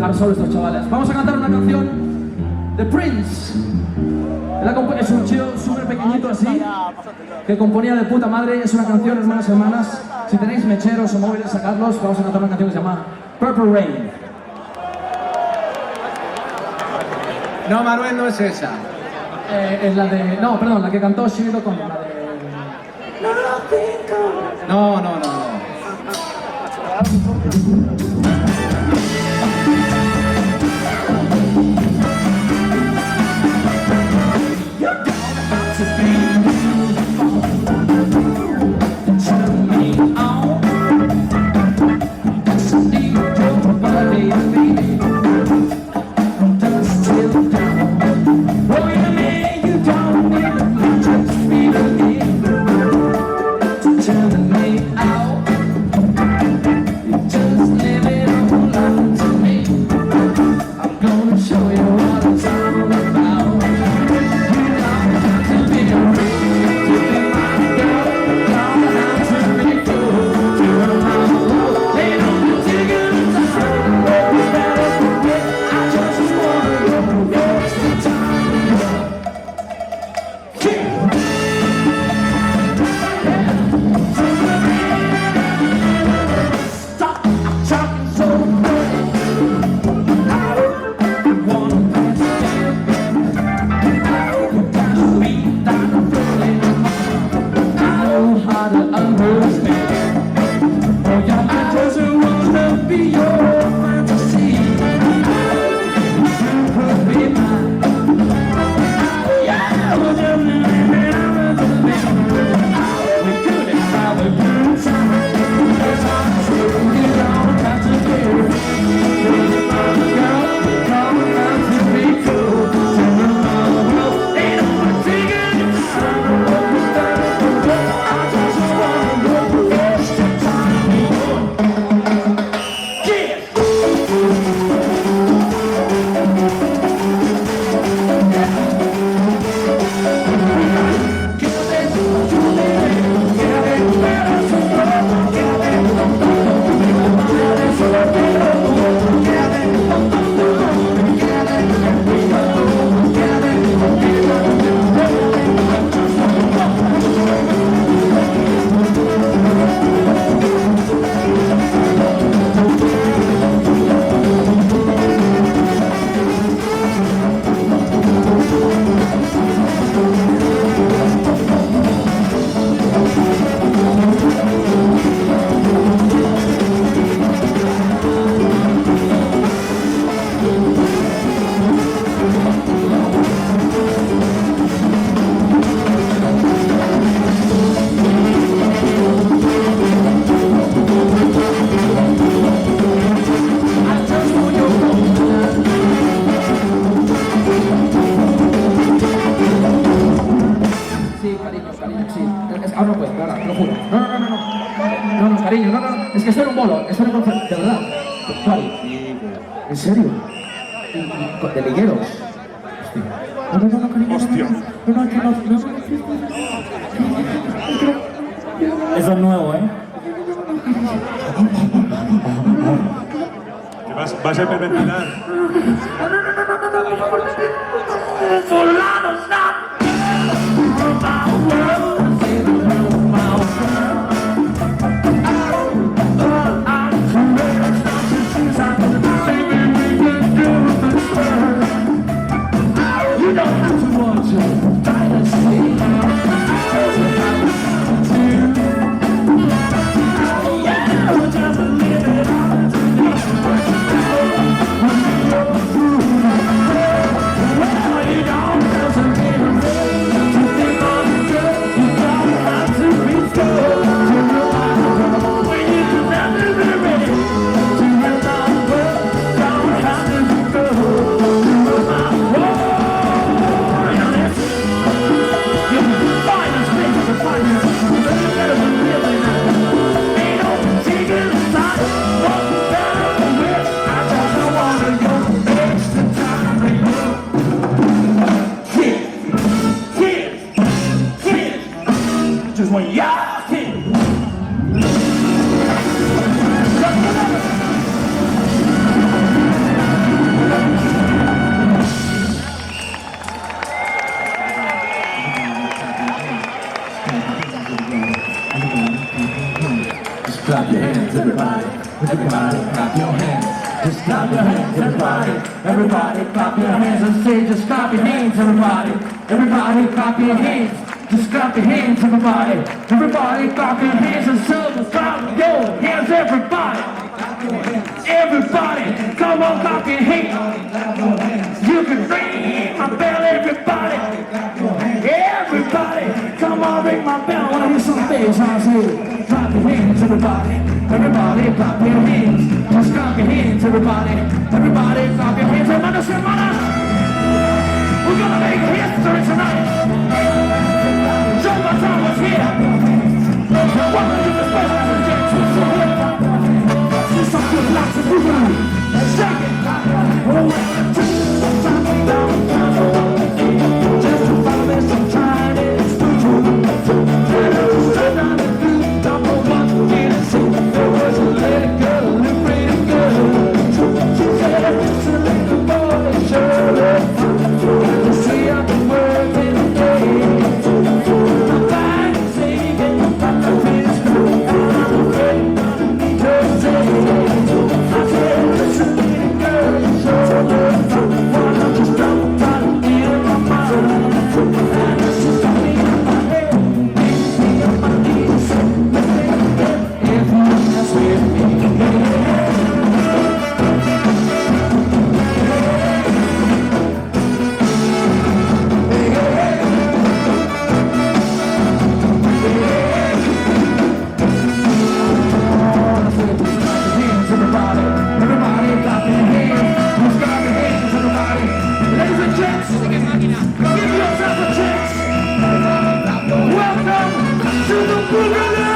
dejar solo estos chavales. Vamos a cantar una canción de Prince. Es un tío súper pequeñito así, que componía de puta madre. Es una canción, hermanas y hermanas. Si tenéis mecheros o móviles, sacadlos. Vamos a cantar una canción que se llama Purple Rain. No, Manuel, no es esa. Es la de... No, perdón, la que cantó Shirley con la de... No, no, no, no. Es que estoy en un bolo, estoy en un bolo, de verdad. Claro. ¿En serio? ¿De ligueros? Hostia. No, cariño. Hostia. No, que no. Eso es nuevo, ¿eh? ¿Qué vas a hiperventilar? clap your hands, everybody. Everybody, clap your hands. Just clap your hands, everybody. Everybody, clap your hands and say, just clap your hands, everybody. Everybody, clap your hands. Just clap your hands, everybody. Everybody, clap your hands and say, just clap your hands, everybody. Everybody, come on, clap your hands. You can ring my bell, everybody. Everybody, come on, ring my bell. I wanna hear some bass. I say, clap your hands, everybody. Everybody, clap your hands. Just clap your hands, everybody. Everybody, clap your hands. Hermanos, hermanas, we're gonna make history tonight. Joe Bataan was here. One of the best Jackson. So here, see some good lots of boogaloo. Shake it. Just to follow me some Chinese food. Number one, didn't see there was a little girl, a pretty girl. She said, just a little boy, sure. You see, I've been working today. My back is aching, my feet is cool, and I'm afraid to say. I said, just a little girl, sure. Why don't you stop trying to be in my mind? And it's just me in my head, me on my knees. If you mess with me, everybody clap your hands. Who's got your hands, everybody? Ladies and gents, give yourself a chance. Welcome to the Boogaloo.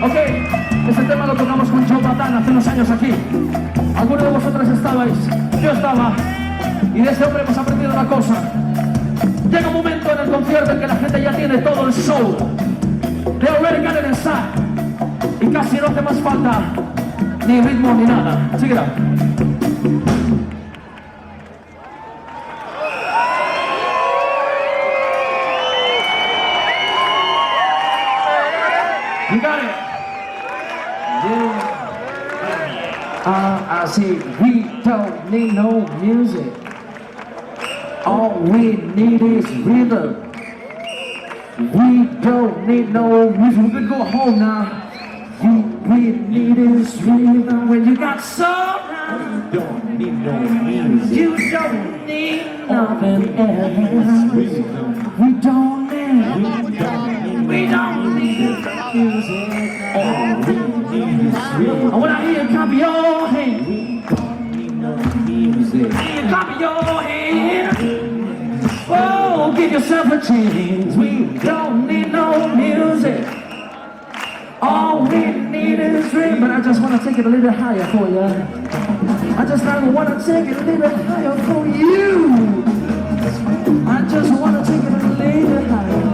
Ok, ese tema lo tocamos con Joe Bataan hace unos años aquí. Algunos de vosotros estabais, yo estaba, y de ese hombre hemos aprendido una cosa. Llega un momento en el concierto en que la gente ya tiene todo el show. They already got it inside. Y casi no hace más falta ni ritmo ni nada. Check it out. You got it. Yeah. I see we don't need no music. All we need is rhythm. We don't need no music. We can go home now. We need is rhythm. When you got soul, you don't need no music. You don't need nothing else. We don't need music. All we need is And when I hear clap your hands, clap your hands. Oh, give yourself a chance. We don't need no music. All we need is dream. But I just want to take it a little higher for you. I just want to take it a little higher for you. I just want to take it a little higher.